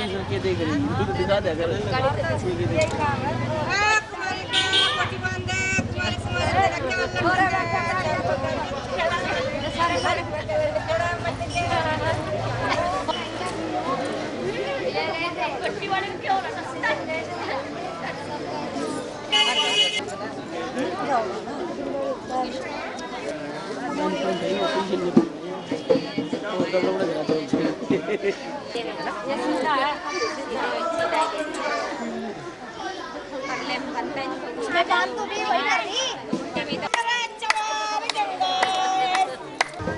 के देख रही है तो दिखा दे अगर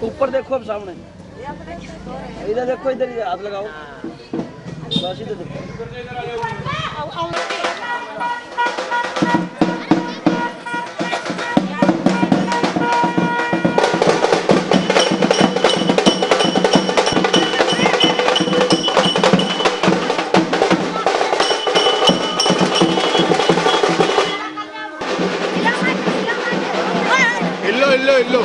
ऊपर देखो अब सामने इधर देखो इधर हाथ लगाओ बस इधर देखो इल्लो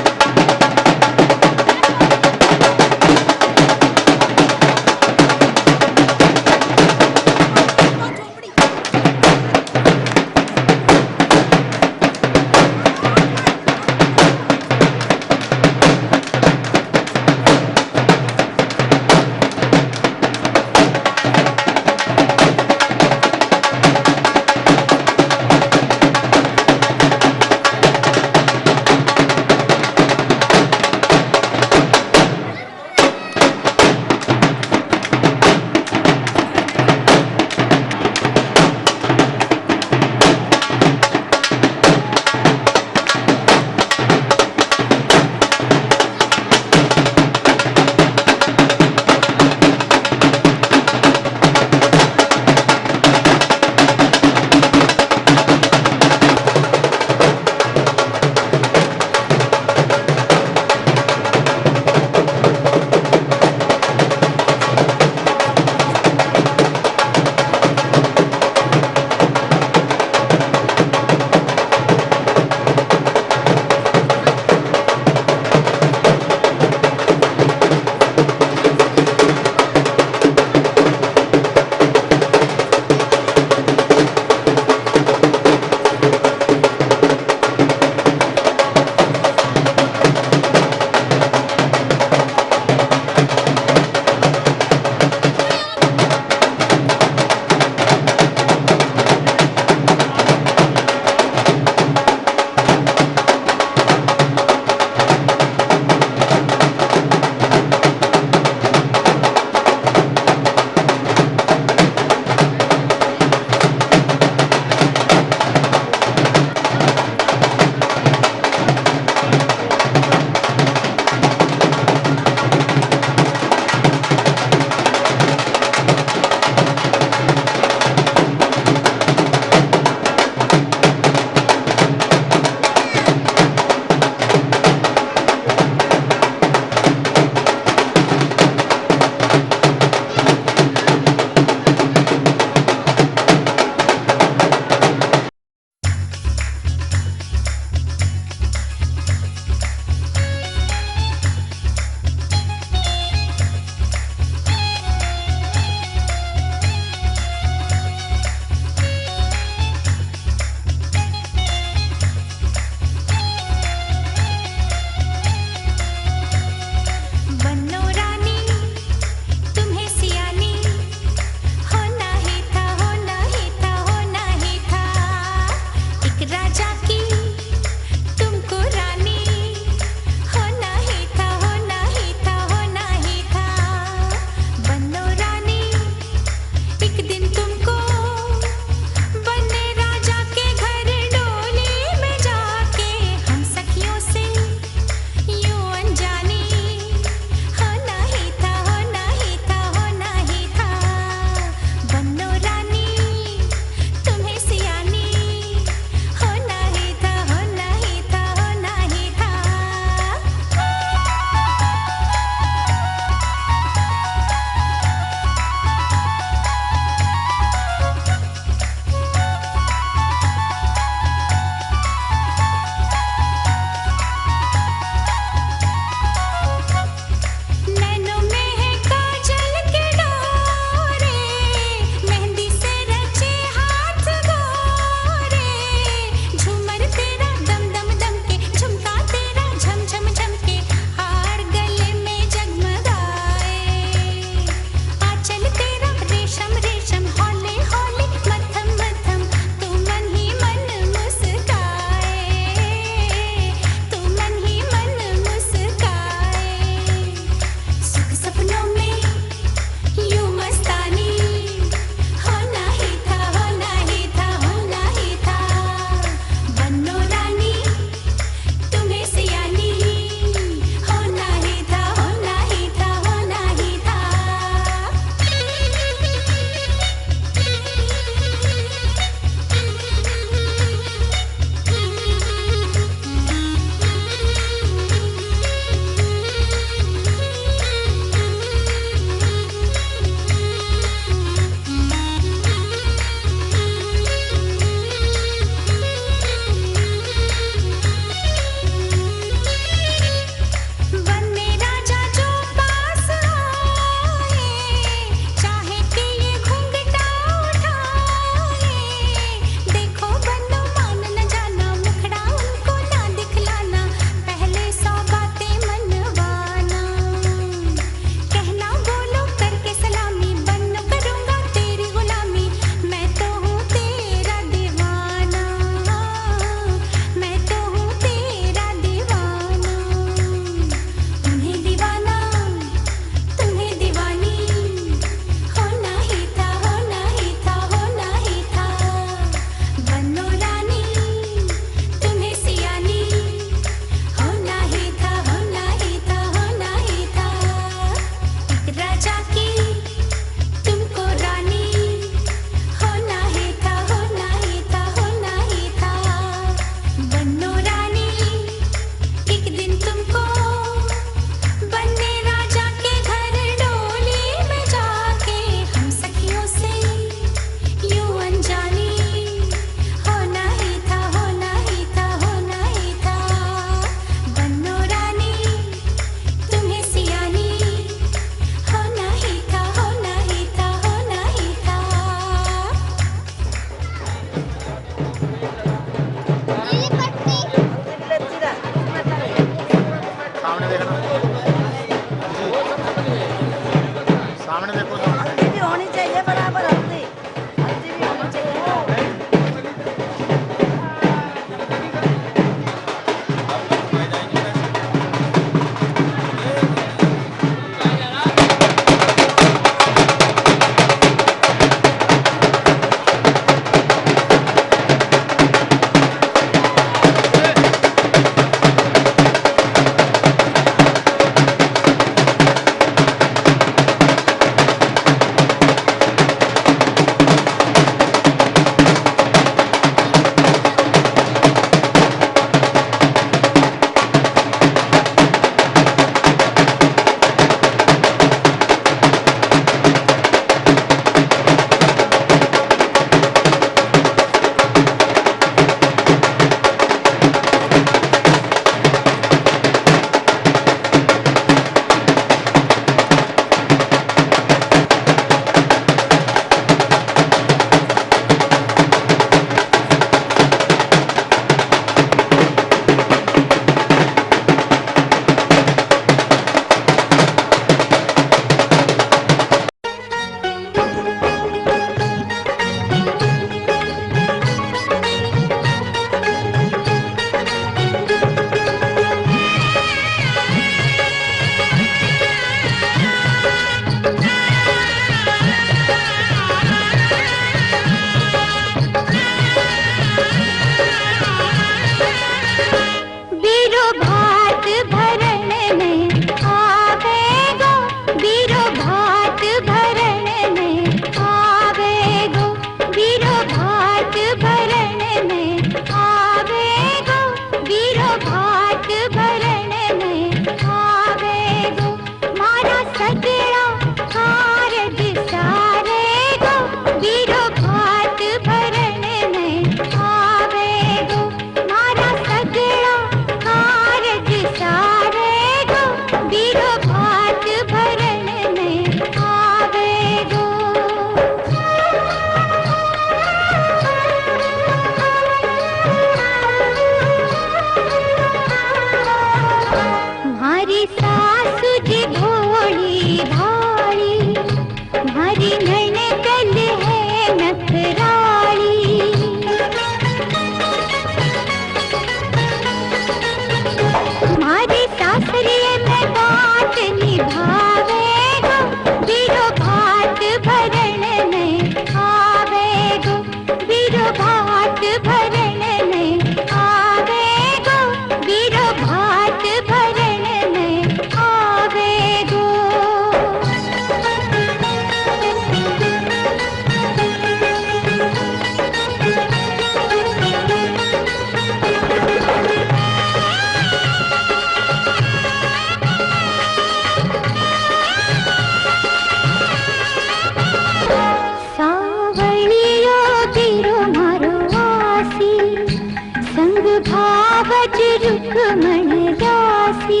भावज रुक्मण दासी।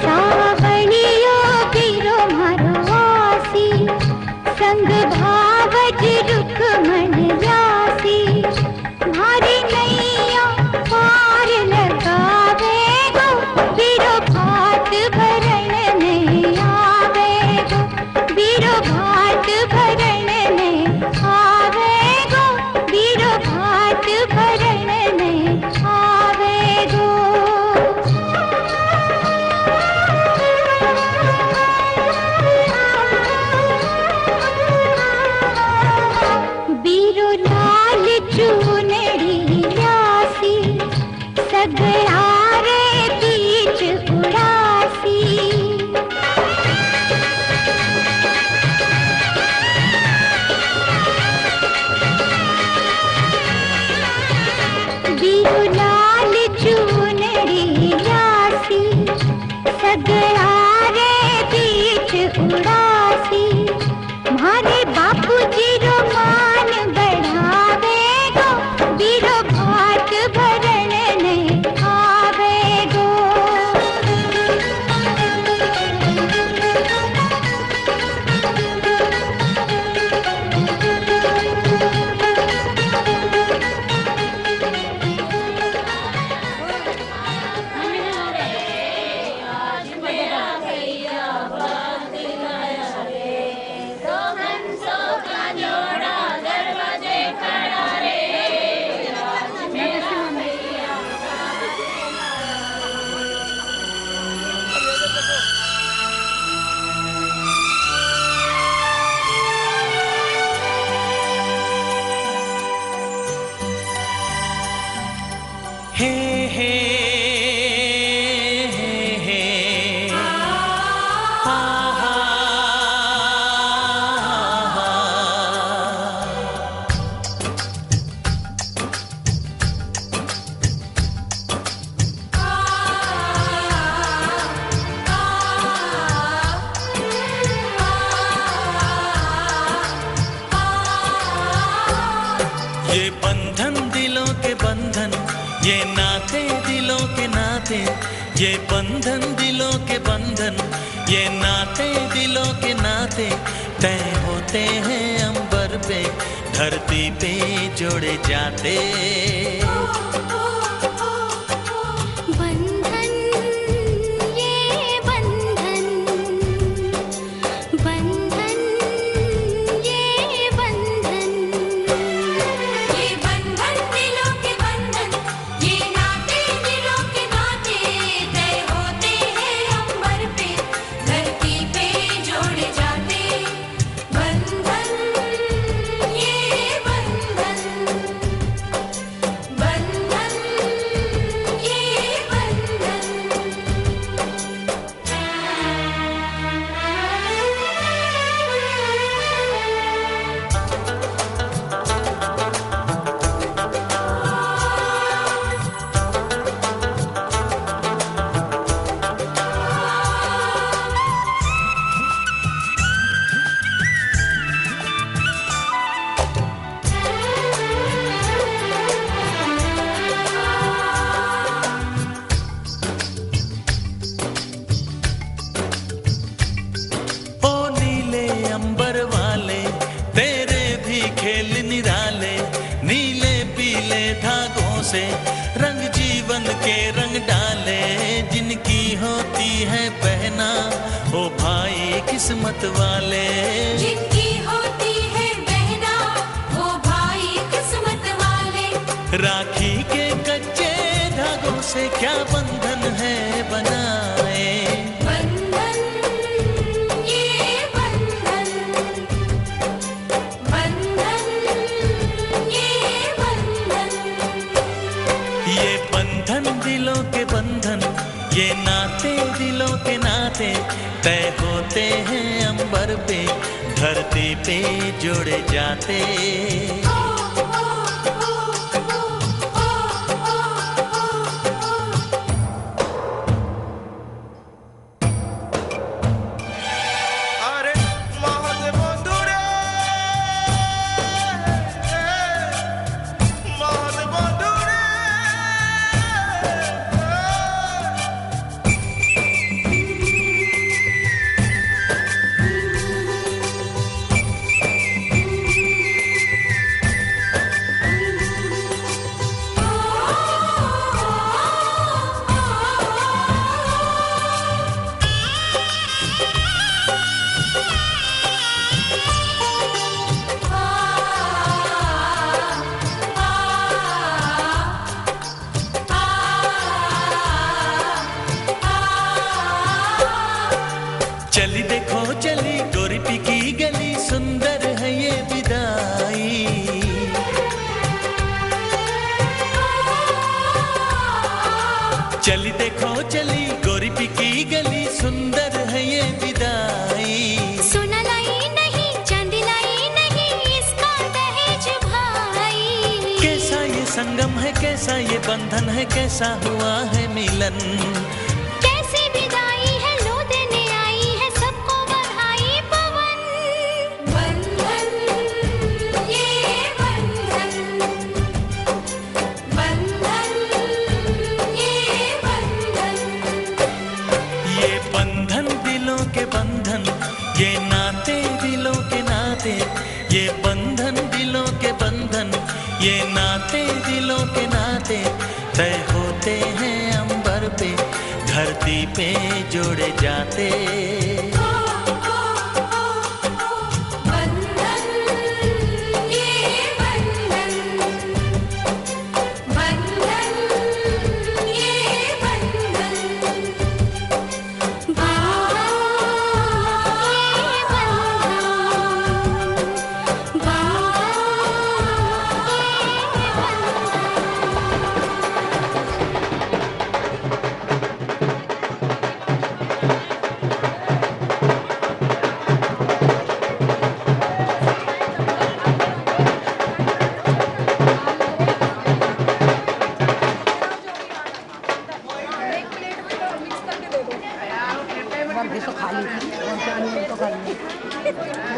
सावणियो गिरो मारो आसी, संग भावज रुक्मण दासी। भारी नैया पार लगावे गो, बीरो भात भरण नहीं आवे गो, बीरो भात भरण नहीं आवे गो, बीरो भात भरण नहीं आवे गो। बीरो लाल चूनड़ी लासी, सगड़ा रे बीच उड़ासी। बीरो लाल चूनड़ी लासी, सगड़ा रे बीच उड़ासी। मारे बापू जी रो मान बढ़ावे गो, बीरो भात भरण नहीं आवे गो। हे हे हे हा हा ये बंधन दिलों के बंधन, ये नाते दिलों के नाते, ये बंधन दिलों के बंधन, ये नाते दिलों के नाते तय होते हैं अंबर पे, धरती पे जोड़े जाते। बंधन ये बंधन, बंधन ये बंधन, ये बंधन दिलों के बंधन, ये नाते दिलों के नाते तय होते हैं अंबर पे, धरती पे जोड़े जाते। बंधन ये बंधन, बंधन ये बंधन। ओ नीले अंबर वाले तेरे भी खेल निराले, नीले पीले धागों से रंग जीवन के रंग डाले, जिनकी होती है पहना ओ भाई किस्मत वाले। जिनकी होती है बहना वो भाई किस्मत वाले। राखी के कच्चे धागों से क्या बंधन है बनाए, बंधन ये बंधन, बंधन ये बंधन। ये बंधन दिलों के बंधन, ये नाते दिलों के नाते तय होते हैं अंबर पे, धरती पे जोड़े जाते। बंधन है, कैसा हुआ है मिलन। कैसी विदाई है, लो देने आई है सबको बधाई पवन। बंधन ये बंधन, बंधन ये बंधन, ये बंधन दिलों के बंधन, ये नाते दिलों के नाते, ये बंधन दिलों के बंधन, ये नाते दिलों के नाते तय होते हैं अंबर पे, धरती पे जोड़े जाते। बंधन ये बंधन, बंधन ये बंधन,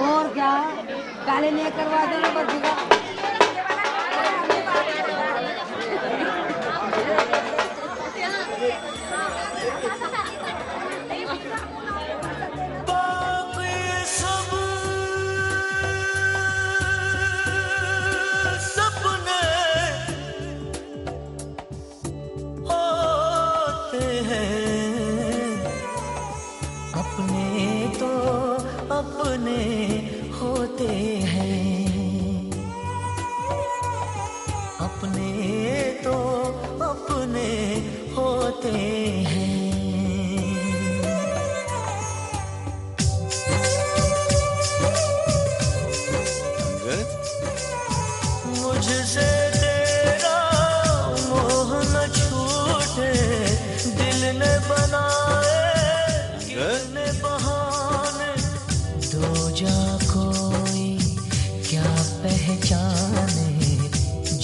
और क्या काले ने करवा देना बर्फी का। अपने होते हैं, अपने तो अपने होते हैं। मुझसे तेरा मोह न छूटे, दिल ने बनाए कितने बहाने, दो जा कोई क्या पहचाने,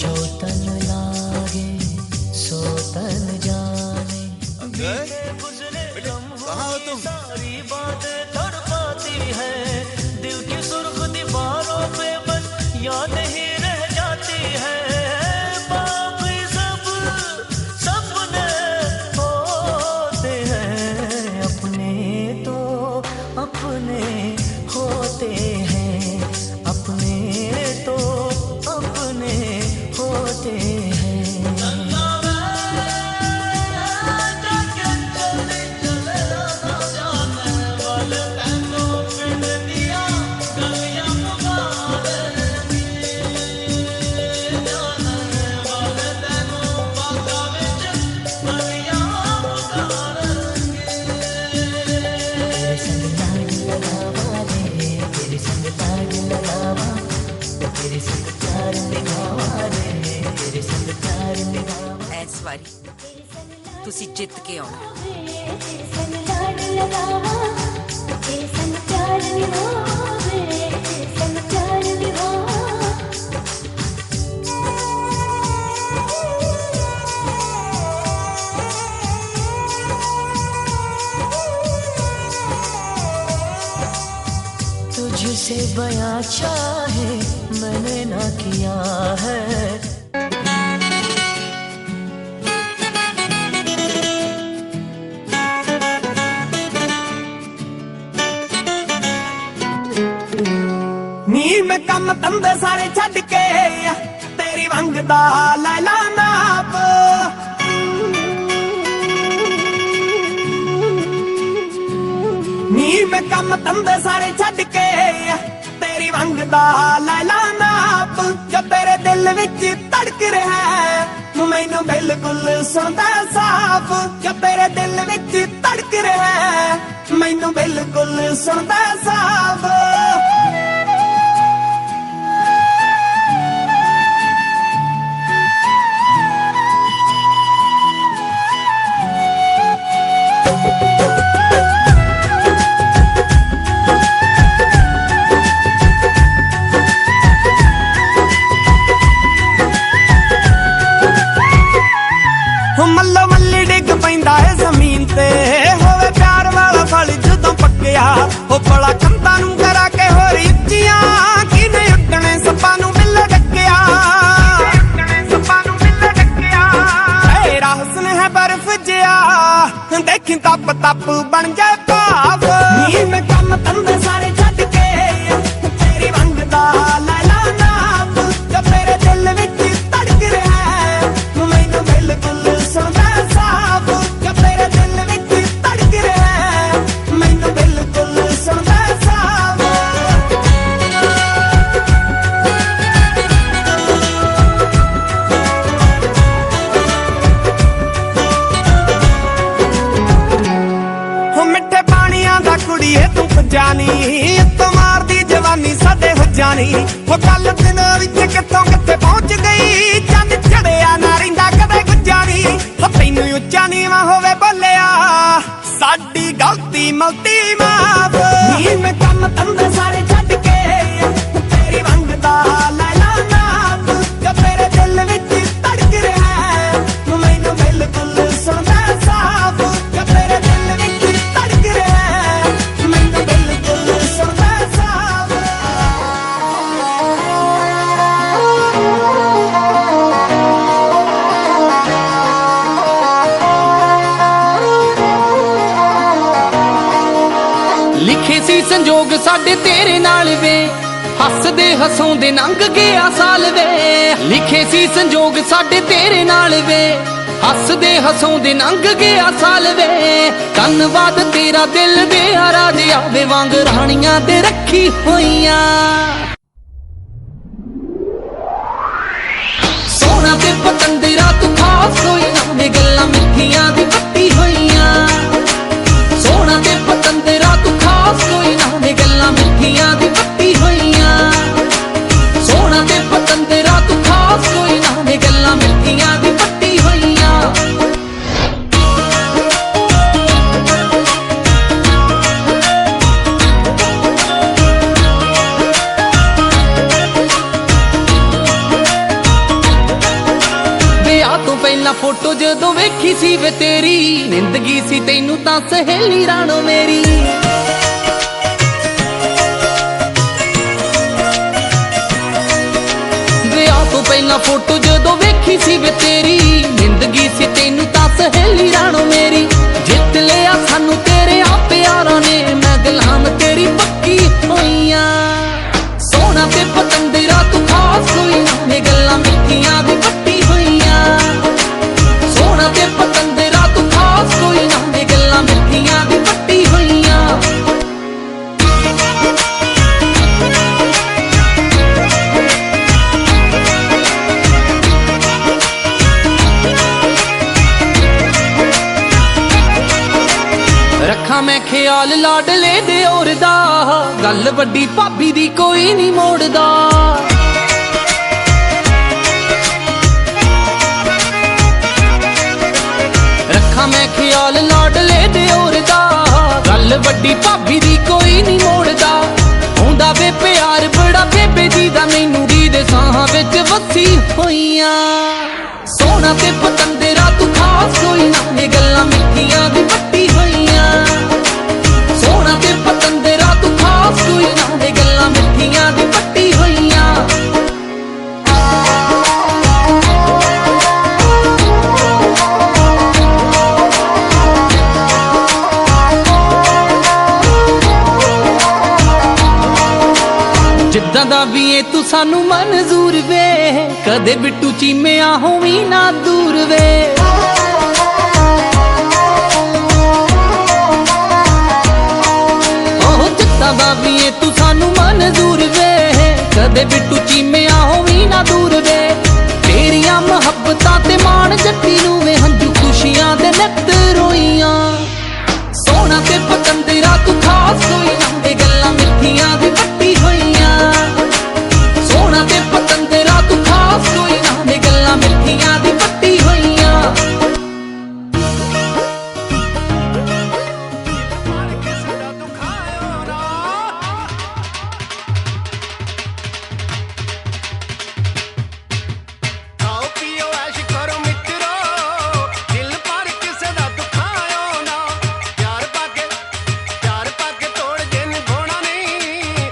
जो तन लागे सो तन जाने। गुजरे कहाँ हो तुम? सारी बातें तड़पाती है, दिल की सुर्ख दीवारों पे बस याद ही रह जाती है। बाकी सब सपने होते हैं, अपने तो अपने होते हैं, अपने तो अपने होते हैं। ਇਸ ਵਾਰੀ ਤੁਸੀਂ ਜਿੱਤ ਕੇ ਆਉਣਾ। तुझसे बयां चाहे मैंने ना किया है, ਨੀ ਮੈਂ ਕੰਮ ਧੰਦੇ ਸਾਰੇ ਛੱਡ ਕੇ ਤੇਰੀ ਮੰਗਦਾ ਲੈ ਲਾ ਨਾਪ। ਨੀ ਮੈਂ ਕੰਮ ਧੰਦੇ ਸਾਰੇ ਛੱਡ ਕੇ ਤੇਰੀ ਮੰਗਦਾ ਲੈ ਲਾ ਨਾਪ। ਜੋ ਤੇਰੇ ਦਿਲ ਵਿੱਚ ਧੜਕ ਰਿਹਾ ਮੈਨੂੰ ਬਿਲਕੁਲ ਸੁਣਦਾ ਸਾਫ਼। ਜੋ ਤੇਰੇ ਦਿਲ ਵਿੱਚ ਧੜਕ ਰਿਹਾ ਮੈਨੂੰ ਬਿਲਕੁਲ ਸੁਣਦਾ ਸਾਫ਼। ਨੀ ਉਹ ਕੱਲ ਦਿਨਾਂ ਵਿੱਚ ਕਿੱਥੋਂ ਕਿੱਥੇ ਪਹੁੰਚ ਗਈ ਚੰਦ ਚੜਿਆ ਨਾ ਰਹਿੰਦਾ ਕਦੇ ਗੁੱਜਾ ਨੀ ਉਹ ਤੈਨੂੰ ਉੱਚਾ ਨੀਵਾਂ ਹੋਵੇ ਬੋਲਿਆ ਸਾਡੀ ਗਲਤੀ ਮਲਤੀ ਮਾਫ ਨੀ ਮੈਂ ਕੰਮ ਧੰਦੇ ਸਾਰੇ ਛੱਡ ਕੇ ਤੇਰੀ ਵੰਗ ਦਾ ਲੈ ਲਾ ਨਾਪ ਜੋ ਤੇਰੇ ਦਿਲ ਵਿੱਚ ਧੜਕ ਰਿਹਾ ਮੈਨੂੰ ਬਿਲਕੁਲ ਸੁਣਦਾ ਸਾਫ ਜੋ ਤੇਰੇ ਦਿਲ ਵਿੱਚ ਧੜਕ ਰਿਹਾ ਮੈਨੂੰ ਬਿਲਕੁਲ ਸੁਣਦਾ ਸਾਫ ਲਿਖੇ ਸੀ ਸੰਜੋਗ ਸਾਡੇ ਤੇਰੇ ਨਾਲ ਵੇ ਹੱਸਦੇ ਹਸਾਉਂਦੇ ਲੰਘ ਗਿਆ ਸਾਲ ਵੇ ਲਿਖੇ ਸੀ ਸੰਜੋਗ ਸਾਡੇ ਤੇਰੇ ਨਾਲ ਵੇ ਹੱਸਦੇ ਹਸਾਉਂਦੇ ਲੰਘ ਗਿਆ ਸਾਲ ਵੇ ਧੰਨਵਾਦ ਤੇਰਾ ਦਿਲ ਦੇ ਰਾਜ ਆਵੇ ਵਾਂਗ ਰਾਣੀਆਂ ਤੇ ਰੱਖੀ ਹੋਈਆਂ ਸੋਹਣਾ ਤੇ ਪਤੰਦਰਾ ਤੂੰ ਖਾਸ ਹੋਈ ਨਾ ਵੇ ਗੱਲਾਂ ਮਿੱਠੀਆਂ ਦੀ ਵੱਟੀ ਹੋਈਆਂ ਸੋਹਣਾ ਤੇ ਪਤੰਦਰਾ ਤੂੰ ਖਾਸ ਕੋਈ ਨਾ ਵੇ ਗੱਲਾਂ ਮਿੱਠੀਆਂ ਦੀ ਵੱਟੀ ਹੋਈਆਂ ਸੋਹਣਾ ਤੇ ਪਤੰਦਰਾ ਤੂੰ ਖਾਸ ਕੋਈ ਨਾ ਵੇ ਗੱਲਾਂ ਮਿੱਠੀਆਂ ਦੀ ਵੱਟੀ ਹੋਈਆਂ ਵਿਆਹ ਤੋਂ ਪਹਿਲਾਂ ਫੋਟੋ ਜਦੋਂ ਵੇਖੀ ਸੀ ਵੇ ਤੇਰੀ ਨਿੰਦਗੀ ਸੀ ਤੈਨੂੰ ਤਾਂ ਸਹੇਲੀ ਰਾਣੋ ਮੇਰੀ ਵਿਆਹ ਤੋਂ ਪਹਿਲਾਂ ਫੋਟੋ ਜਦੋਂ ਵੇਖੀ ਸੀ ਵੇ ਤੇਰੀ ਨਿੰਦਗੀ ਸੀ ਤੈਨੂੰ ਤਾਂ ਸਹੇਲੀ ਰਾਣੋ ਮੇਰੀ ਜਿੱਤ ਲਿਆ ਸਾਨੂੰ ਤੇਰੇ ਆ ਪਿਆਰਾਂ ਨੇ ਮੈਂ ਗੁਲਾਮ ਤੇਰੀ ਪੱਕੀ ਹੋਈਆਂ ਸੋਹਣਾ ਤੇ ਪਤੰਦਰਾ ਤੂੰ ਖਾਸ ਕੋਈ ਨਾ ਵੇ ਗੱਲਾਂ ਮਿੱਠੀਆਂ ਦੀ ਵੱਟੀ ਹੋਈਆਂ ਸੋਹਣਾ ਤੇ ਪਤੰਦਰਾ ਤੂੰ ਖਾਸ ਕੋਈ ਨਾ ਵੇ ਗੱਲਾਂ ਮਿੱਠੀਆਂ ਦੀ ਵੱਟੀ ਹੋਈਆਂ ਰੱਖਾਂ ਮੈਂ ਖਿਆਲ ਲਾਡਲੇ ਦੇ ਔਰ ਦਾ ਗੱਲ ਵੱਡੀ ਭਾਬੀ ਦੀ ਕੋਈ ਨਹੀਂ ਮੋੜਦਾ ਰੱਖਾਂ ਮੈਂ ਖਿਆਲ ਲਾਡਲੇ ਦੇ ਔਰ ਦਾ ਗੱਲ ਵੱਡੀ ਭਾਬੀ ਦੀ ਕੋਈ ਨਹੀਂ ਮੋੜਦਾ ਹੁੰਦਾ ਵੇ ਪਿਆਰ ਬੜਾ ਬੇਬੇ ਜੀ ਦਾ ਮੈਨੂੰ ਦੀ ਦੇ ਸਾਹਾਂ ਵਿੱਚ ਵਸੀ ਹੋਈਆਂ ਸੋਹਣਾ ਤੇ ਪਤੰਦਰਾ ਤੂੰ ਖਾਸ ਕੋਈ ਨਾ ਵੇ ਗੱਲਾਂ ਮਿੱਠੀਆਂ ਦੀ ਵੱਟੀ ਹੋਈਆਂ ਸੋਹਣਾ ਤੇ ਪਤੰਦਰਾ ਤੂੰ ਖਾਸ ਕੋਈ ਨਾ ਵੇ ਗੱਲਾਂ ਮਿੱਠੀਆਂ ਦੀ ਵੱਟੀ ਹੋਈਆਂ ਜਿੱਦਾਂ ਦਾ ਵੀ ਏ ਤੂੰ ਸਾਨੂੰ ਮਨਜ਼ੂਰ ਵੇ ਕਦੇ ਬਿੱਟੂ ਚੀਮਿਆਂ ਹੋਵੀਂ ਨਾ ਦੂਰ ਵੇ ਉਹ ਜਿੱਦਾਂ ਦਾ ਵੀ ਏ ਤੂੰ ਸਾਨੂੰ ਮਨਜ਼ੂਰ ਵੇ ਕਦੇ ਬਿੱਟੂ ਚੀਮਿਆਂ ਹੋਵੀਂ ਨਾ ਦੂਰ ਵੇ ਤੇਰੀਆਂ ਮੁਹੱਬਤਾਂ ਤੇ ਮਾਣ ਜੱਟੀ ਨੂੰ ਵੇ ਹੰਝੂ ਖੁਸ਼ੀਆਂ ਦੇ ਨਿੱਤ ਰੋਈਆਂ ਸੋਹਣਾ ਤੇ ਪਤੰਦਰਾ ਤੂੰ ਖਾਸ ਕੋਈ ਨਾ ਵੇ ਗੱਲਾਂ ਮਿੱਠੀਆਂ ਦੀ ਵੱਟੀ ਹੋਈਆਂ ਸੋਹਣਾ ਤੇ ਪਤੰਦਰਾ ਤੂੰ ਖਾਸ ਕੋਈ ਨਾ ਵੇ ਗੱਲਾਂ ਮਿੱਠੀਆਂ ਦੀ ਵੱਟੀ ਹੋਈਆਂ ਖਾਓ ਪੀਓ ਐਸ਼ ਕਰੋ ਮਿੱਤਰੋ ਦਿਲ ਪਰ ਕਿਸੇ ਦਾ ਦੁਖਾਇਓ ਨਾ ਪਿਆਰ ਪਾ ਕੇ ਤੋੜ ਜੇ ਨਿਭਾਉਣਾ ਨਹੀਂ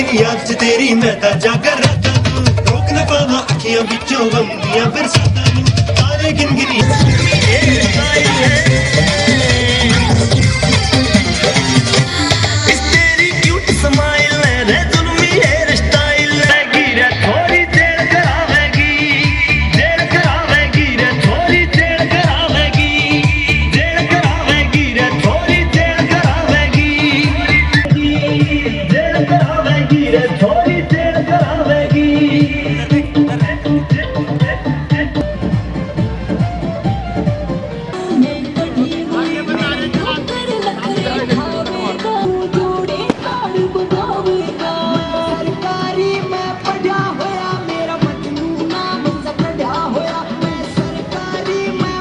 मेरी याद च तेरी मैं तां जागर रातां नूं रोक ना पावां अखियां विचों वंदियां बरसातां नूं तारे गिन गिनी इस तेरी क्यूट स्माइल है रे जुल्मी हेयर स्टाइल है रे थोड़ी देर करावेगी रे थोड़ी देर करावेगी रे थोड़ी देर करावेगी रे थोड़ी देर करावेगी सरकारी मैं पढ़ा होया मेरा मजनू नाम सपढ़ा होया मैं सरकारी मैं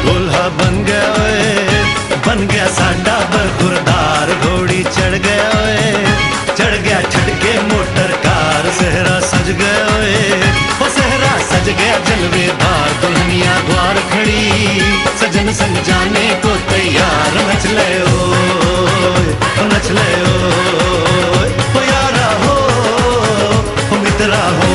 दूल्हा बन गया साडा बरखुरदार घोड़ी चढ़ गया छड़ के मोटर कार सहरा सज गया ओ सहरा सज गया जलवेदार दुल्हनिया द्वार खड़ी सजन संग जाने को तैयार नच ले ओ यारा हो ओ मित्रा हो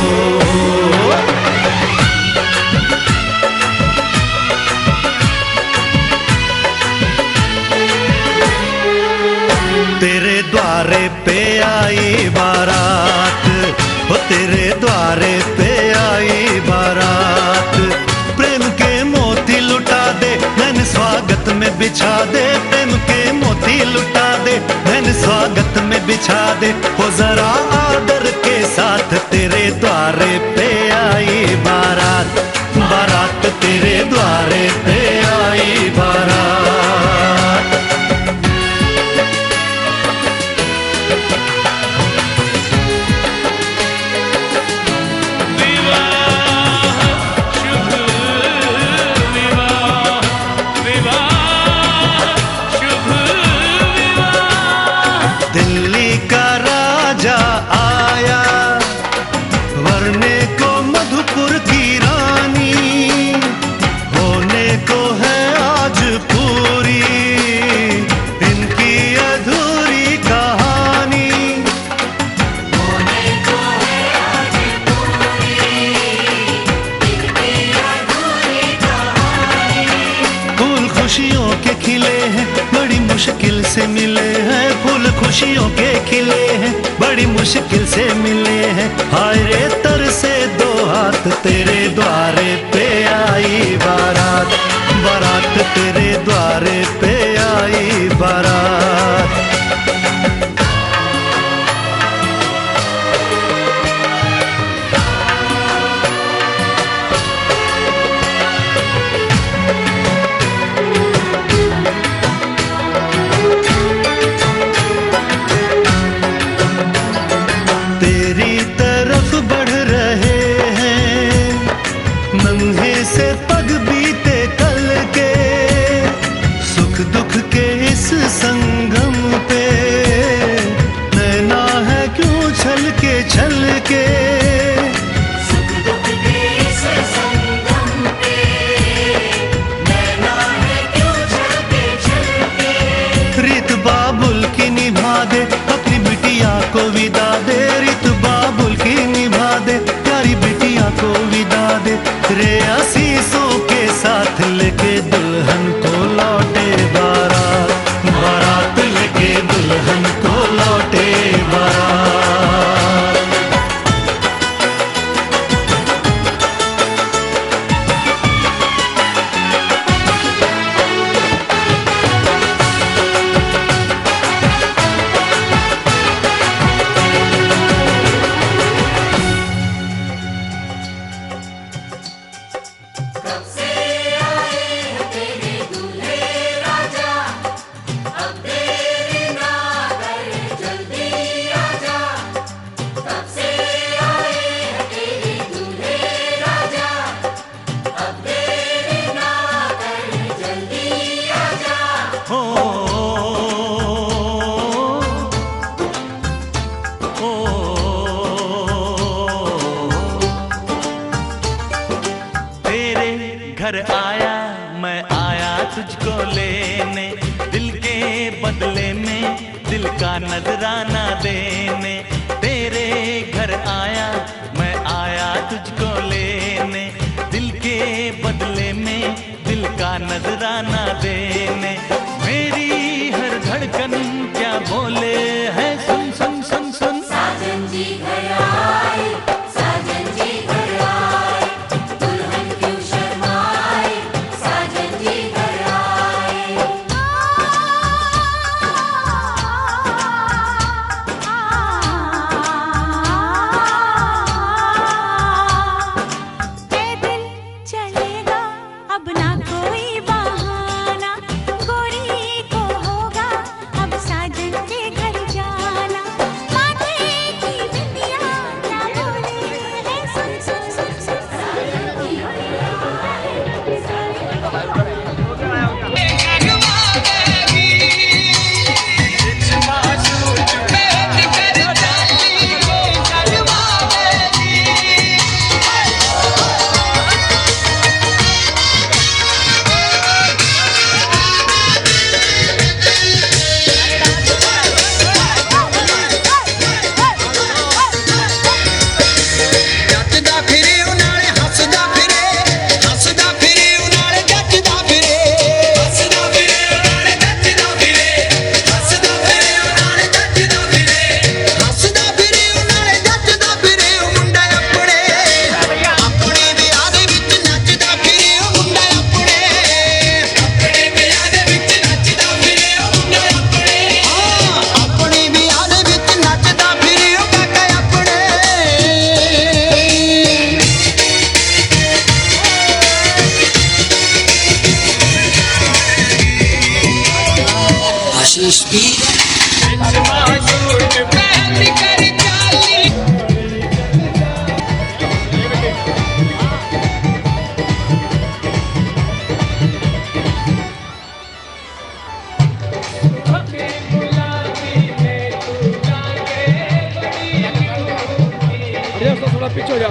तेरे द्वारे पे आई बारात हो तेरे द्वारे पे आई बारात प्रेम के मोती लुटा दे मैंने स्वागत में बिछा दे प्रेम के मोती लुटा दे मैंने स्वागत में बिछा दे हो जरा आदर के साथ तेरे द्वारे पे आई बारात बारात तेरे द्वारे पे आई बारात दिल्ली का राजा आया वरने को मधुपुर की रानी होने को है आज पूरी इनकी अधूरी कहानी होने को है आज पूरी इनकी अधूरी कहानी फूल खुशियों के खिले हैं बड़ी मुश्किल से मिले हैं फूल खुशियों के खिले हैं बड़ी मुश्किल से मिले हैं हाय रे तर से दो हाथ तेरे द्वारे पे आई बारात बारात तेरे द्वारे पे आई बारात तेरी तरफ बढ़ रहे हैं घर आया मैं आया तुझको लेने, दिल के बदले में दिल का नजराना देने। तेरे घर आया मैं आया तुझको लेने, दिल के बदले में दिल का नजराना देने। मेरी हर धड़कन क्या बोले है, सुन सुन सुन सुन। साजन जी घर आए, साजन जी घर आए, दुल्हन क्यों शर्माए, साजन जी घर आए। पैदल चलेगा अब ना कोई बहाना, गोरी को होगा अब साजन के घर जाना। माथे की बिंदिया क्या बोले है, सुन सुन सुन सुन। ਜੱਜਦਾ ਫਿਰੇ ਉਹ ਨਾਲੇ ਹੱਸਦਾ ਫਿਰੇ, ਹੱਸਦਾ ਫਿਰੇ ਉਹ ਨਾਲੇ ਜੱਜਦਾ ਫਿਰੇ, ਹੱਸਦਾ ਫਿਰੇ ਉਹ ਨਾਲੇ ਜੱਜਦਾ ਫਿਰੇ, ਹੱਸਦਾ ਫਿਰੇ ਉਹ ਨਾਲੇ ਜੱਜਦਾ ਫਿਰੇ, ਹੱਸਦਾ ਫਿਰੇ ਉਹ ਨਾਲੇ ਜੱਜਦਾ ਫਿਰੇ। ਉਹ ਮੁੰਡਾ ਆਪਣੇ ਆਪਣੇ ਵਿਆਹ ਦੇ ਵਿੱਚ ਨੱਚਦਾ ਫਿਰੇ, ਉਹ ਮੁੰਡਾ ਆਪਣੇ ਆਪਣੇ ਵਿਆਹ ਦੇ ਵਿੱਚ ਨੱਚਦਾ ਫਿਰੇ, ਉਹ ਮੁੰਡਾ ਆਪਣੇ ਆਪਣੇ ਵਿਆਹ ਦੇ ਵਿੱਚ ਨੱਚਦਾ ਫਿਰੇ, ਉਹ ਕਾਕਾ ਆਪਣੇ। आशीष भी थोड़ा पीछे हो जा।